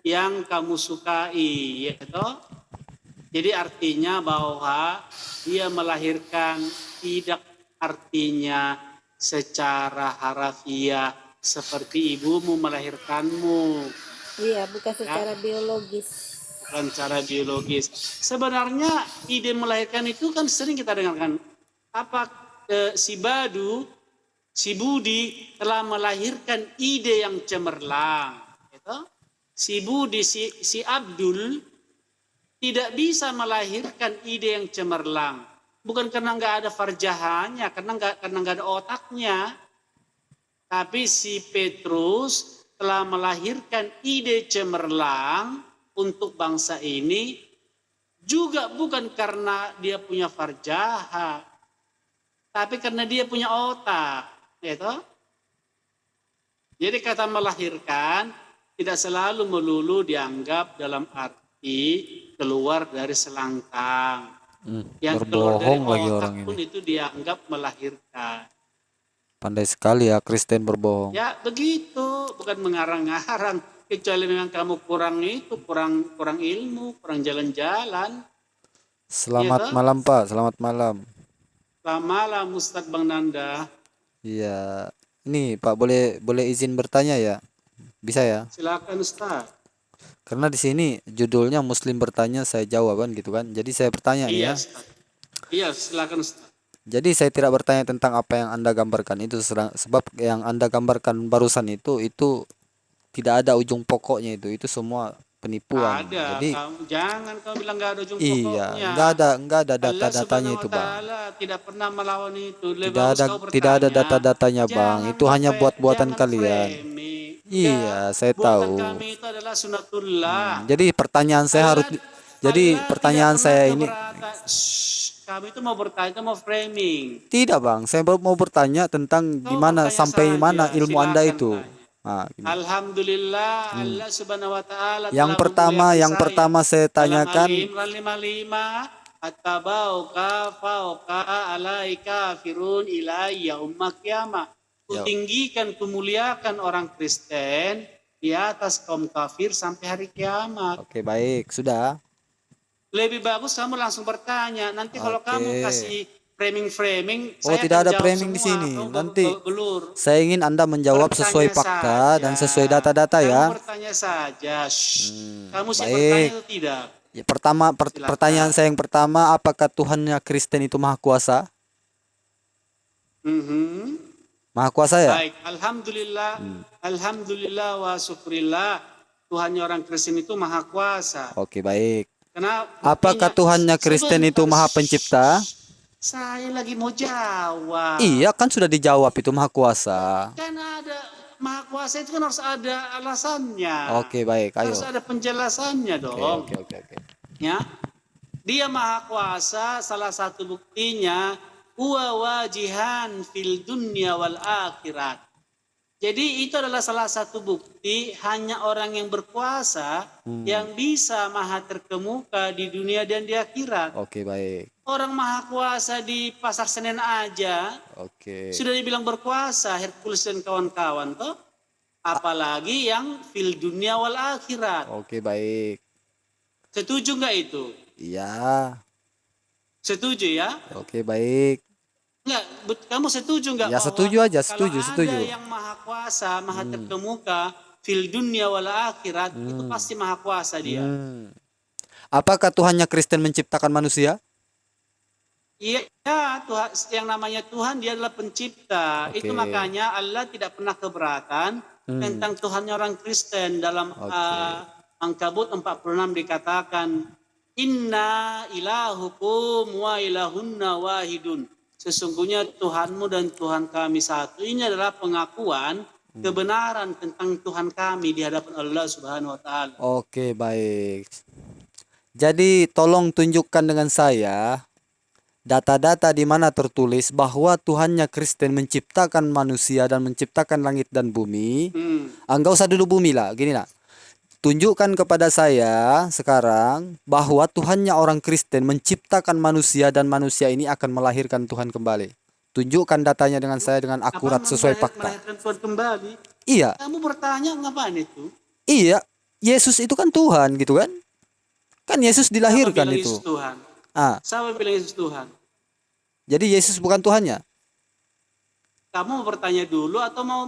yang kamu sukai, ya toh? Jadi artinya bahwa dia melahirkan tidak artinya secara harafiah seperti ibumu melahirkanmu, Iya, bukan ya, secara biologis. bukan secara biologis. Sebenarnya ide melahirkan itu kan sering kita dengarkan. Apa si Badu, si Budi telah melahirkan ide yang cemerlang, gitu? Si Budi, si Abdul tidak bisa melahirkan ide yang cemerlang. Bukan karena nggak ada farjahannya, karena nggak ada otaknya. Tapi si Petrus telah melahirkan ide cemerlang untuk bangsa ini juga bukan karena dia punya farjaha, tapi karena dia punya otak, gitu. Jadi kata melahirkan tidak selalu melulu dianggap dalam arti keluar dari selangkang. Yang keluar dari Berbohong lagi otak orang pun ini. itu dianggap melahirkan. Pandai sekali ya Kristen berbohong. Ya begitu, bukan mengarang-arang. Kecuali memang kamu kurang ilmu, kurang jalan-jalan. Selamat Gitu. malam Pak, selamat malam. Selamat malam Ustadz Bang Nanda. Iya. Ini Pak boleh izin bertanya ya? Bisa ya? Silakan Ustadz. Karena di sini judulnya Muslim bertanya saya jawab kan gitu kan. Jadi saya bertanya nih Iya ya. Ustadz. Iya silakan Ustadz. Jadi saya tidak bertanya tentang apa yang Anda gambarkan itu sebab yang Anda gambarkan barusan itu tidak ada ujung pokoknya itu semua penipuan. Ada, Jadi jangan kamu bilang nggak ada ujung iya, pokoknya. nggak ada Allah data-datanya Subhanahu itu wa Bang. Ta'ala tidak pernah melawan itu. Lebih Tidak bagus ada kau tidak ada bertanya. data-datanya Bang. Jangan Itu hanya buat-buatan jangan kalian. framing. Iya, saya Buatan tahu. kami itu adalah sunatullah. Jadi pertanyaan saya harus Allah jadi tidak pertanyaan pernah saya ini keberatan. Kami itu mau bertanya, mau framing. tidak Bang. Saya mau bertanya tentang Kau gimana bertanya sampai mana saja, ilmu Anda silakan itu. tanya. Nah, gini. Alhamdulillah Allah Subhanahu wa Ta'ala Yang telah memuliakan yang pertama saya dalam tanyakan, Ali Imran 55 attabauka fauqa alaika firun ilayya ummak qiyamah. Kutinggikan, kumuliakan orang Kristen di atas kaum kafir sampai hari kiamat. oke baik, sudah. Lebih bagus kamu langsung bertanya. Nanti kalau kamu kasih framing, Oh, saya tidak akan ada jawab framing di semua. sini. Kamu Nanti belur. saya ingin Anda menjawab sesuai Bertanya fakta dan saja. sesuai data-data Kamu ya. bertanya saja. Kamu sih bertanya Baik. atau tidak? Ya, pertama pertanyaan saya yang pertama, apakah Tuhannya Kristen itu maha kuasa? Maha kuasa ya? Baik, alhamdulillah wa syukurillah. Tuhannya orang Kristen itu maha kuasa. Oke, baik. Kenapa? Apakah Tuhannya Kristen itu maha pencipta? Saya lagi mau jawab. Iya, kan sudah dijawab itu maha kuasa. Kan ada maha kuasa itu kan harus ada alasannya. Oke, baik. Ayo. Harus ada penjelasannya dong. Oke. Ya. Dia maha kuasa, salah satu buktinya huwa wajihan fil dunya wal akhirat. Jadi itu adalah salah satu bukti hanya orang yang berkuasa yang bisa maha terkemuka di dunia dan di akhirat. Oke, baik. Orang maha kuasa di Pasar Senen aja sudah dibilang berkuasa, Hercules dan kawan-kawan toh. Apalagi yang fil dunia wal akhirat. Oke, baik. Setuju nggak itu? Iya. Setuju ya? Oke, baik. Enggak, kamu setuju enggak? Ya, setuju aja, setuju. Ada yang maha kuasa, maha terkemuka, fil dunya wal akhirat, itu pasti maha kuasa dia. Apakah Tuhannya Kristen menciptakan manusia? Iya, Tuhan, yang namanya Tuhan dia adalah pencipta. Itu makanya Allah tidak pernah keberatan tentang Tuhannya orang Kristen. Dalam Ankabut 46 dikatakan, Inna ilahukum wa ilahunna wahidun. Sesungguhnya Tuhanmu dan Tuhan kami satu. Ini adalah pengakuan kebenaran tentang Tuhan kami di hadapan Allah Subhanahu wa Ta'ala. Oke, baik. Jadi tolong tunjukkan dengan saya data-data di mana tertulis bahwa Tuhannya Kristen menciptakan manusia dan menciptakan langit dan bumi. Enggak usah dulu bumi lah, gini lah. Tunjukkan kepada saya sekarang bahwa Tuhannya orang Kristen menciptakan manusia dan manusia ini akan melahirkan Tuhan kembali. Tunjukkan datanya dengan saya dengan akurat sesuai fakta. Melahirkan Tuhan kembali? Iya. Kamu bertanya ngapain itu? Iya. Yesus itu kan Tuhan gitu kan? Kan Yesus Siapa dilahirkan bilang itu. Yesus Tuhan? Ah, Siapa bilang Yesus Tuhan? jadi Yesus bukan Tuhannya? Kamu mau bertanya dulu atau mau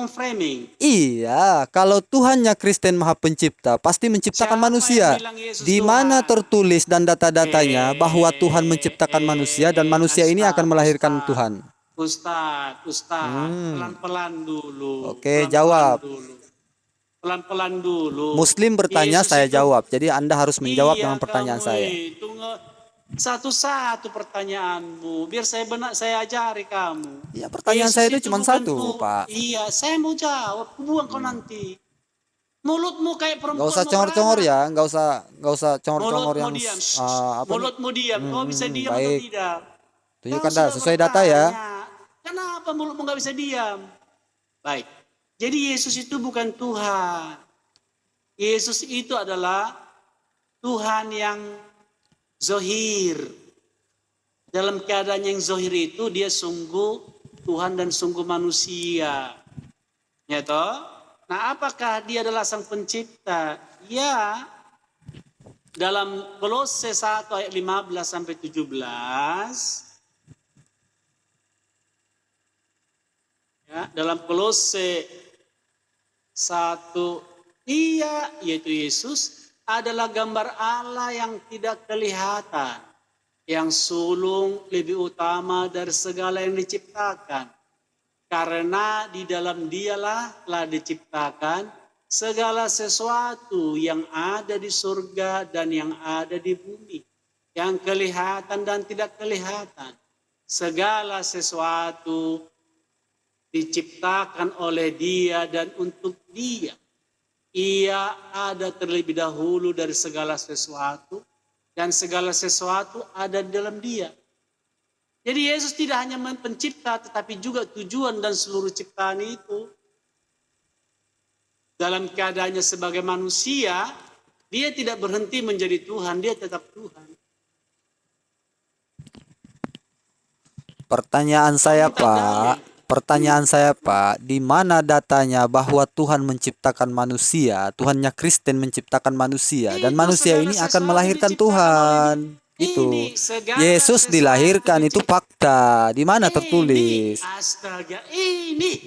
framing? Iya, kalau Tuhannya Kristen Maha Pencipta, pasti menciptakan Siapa yang manusia. bilang Yesus Di mana Tuhan? tertulis dan data-datanya bahwa Tuhan menciptakan manusia dan manusia ini akan melahirkan Ustaz, Tuhan? Hmm, pelan-pelan dulu, oke, pelan-pelan jawab. dulu, pelan-pelan dulu. Muslim bertanya, Yesus saya itu, jawab. Jadi Anda harus menjawab dengan iya pertanyaan kamu saya. itu satu-satu pertanyaanmu, biar saya ajari kamu. Iya, pertanyaan Yesus saya itu itu cuma bukan satu, Pak. iya, saya mau jawab, buang kau nanti. Mulutmu kayak Nggak usah perempuan mau congor-congor beranak. ya, nggak usah congor-congor Mulutmu yang diam. apa nih? Mulutmu diam. Kau bisa diam atau Baik, tidak? Kau tunjukkan dah sudah sesuai data ya. bertanya. Kenapa mulutmu nggak bisa diam? Baik. Jadi Yesus itu bukan Tuhan. Yesus itu adalah Tuhan yang zohir. Dalam keadaan yang zohir itu dia sungguh Tuhan dan sungguh manusia. Ya toh? Nah, apakah dia adalah sang pencipta? Ya, dalam Kolose 1 ayat 15 sampai 17. Ya, dalam Kolose 1, ia yaitu Yesus adalah gambar Allah yang tidak kelihatan, yang sulung lebih utama dari segala yang diciptakan. Karena di dalam dialah telah diciptakan segala sesuatu yang ada di surga dan yang ada di bumi, yang kelihatan dan tidak kelihatan. Segala sesuatu diciptakan oleh Dia dan untuk Dia. Ia ada terlebih dahulu dari segala sesuatu dan segala sesuatu ada di dalam Dia. Jadi Yesus tidak hanya pencipta tetapi juga tujuan dan seluruh ciptaan itu. Dalam keadaannya sebagai manusia, dia tidak berhenti menjadi Tuhan, dia tetap Tuhan. Pertanyaan saya Pak, di mana datanya bahwa Tuhan menciptakan manusia, Tuhannya Kristen menciptakan manusia, dan Itu manusia segala ini akan sesuatu melahirkan diciptakan oleh Tuhan. Itu ini segala Yesus sesuatu dilahirkan, itu fakta. Di mana tertulis? Astaga, ini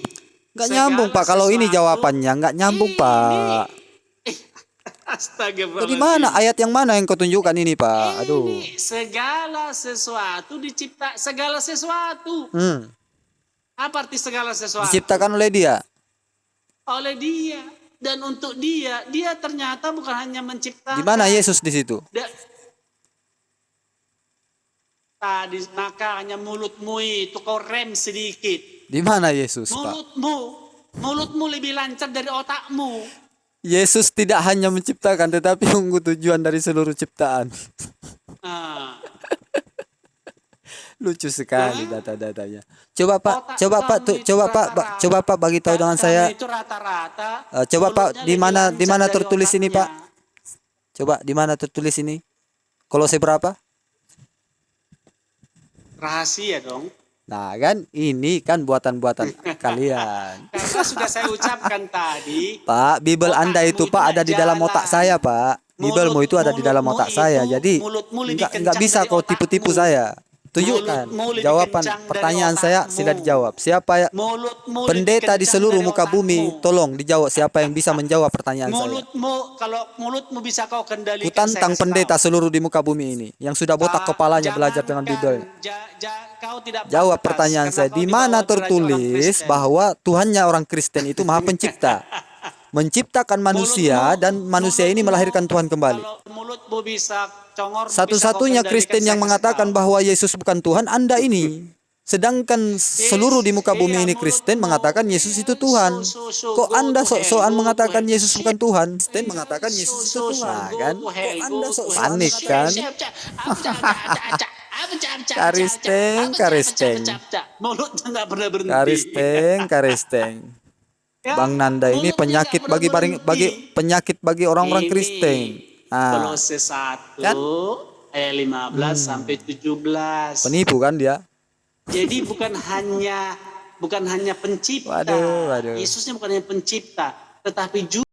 Nggak nyambung Pak, kalau ini jawabannya nggak nyambung Pak. Astaga, Di mana ayat yang mana yang kau tunjukkan ini Pak? Aduh. ini segala sesuatu dicipta, segala sesuatu. Apa arti segala sesuatu? Diciptakan oleh Dia. Oleh Dia dan untuk Dia. Dia ternyata bukan hanya menciptakan. Di mana Yesus di situ? Tadi makanya mulutmu itu kau rem sedikit. Di mana Yesus, Pak? Mulutmu lebih lancar dari otakmu. Yesus tidak hanya menciptakan tetapi menunggu tujuan dari seluruh ciptaan. Lucu sekali data-datanya. Coba Pak bagi tahu dengan saya. Itu rata-rata. Coba Pak, di mana tertulis ini Pak? Coba di mana tertulis ini? Kolose berapa? Rahasia dong. Nah kan ini kan buatan-buatan kalian. Karena sudah saya ucapkan tadi. Pak, Bible Anda itu Pak ada di dalam otak saya Pak. Biblemu itu ada di dalam otak saya. Jadi nggak bisa kau tipu-tipu saya. Tunjukkan jawaban pertanyaan saya, sila dijawab. Siapa pendeta di seluruh muka bumi, tolong dijawab siapa yang bisa menjawab pertanyaan saya. Kalau mulutmu bisa kau kendalikan. Kutantang pendeta seluruh di muka bumi ini yang sudah botak kepalanya belajar dengan Bible. Jawab pertanyaan saya, di mana tertulis bahwa Tuhannya orang Kristen itu Maha Pencipta, menciptakan manusia dan manusia ini melahirkan Tuhan kembali. Satu-satunya Kristen yang mengatakan bahwa Yesus bukan Tuhan Anda ini. Sedangkan seluruh di muka bumi ini Kristen mengatakan Yesus itu Tuhan. Kok Anda sok-sokan mengatakan Yesus bukan Tuhan? Kristen mengatakan Yesus itu Tuhan, kan? Kok Anda sok-sokan panik kan? Karisteng. Mulutnya nggak pernah berhenti. Karisteng. Bang Nanda ini penyakit bagi orang-orang Kristen. Kolose 1 ayat 15 sampai 17. Penipu kan dia? Jadi bukan hanya pencipta. Waduh. Yesusnya bukan hanya pencipta, tetapi juga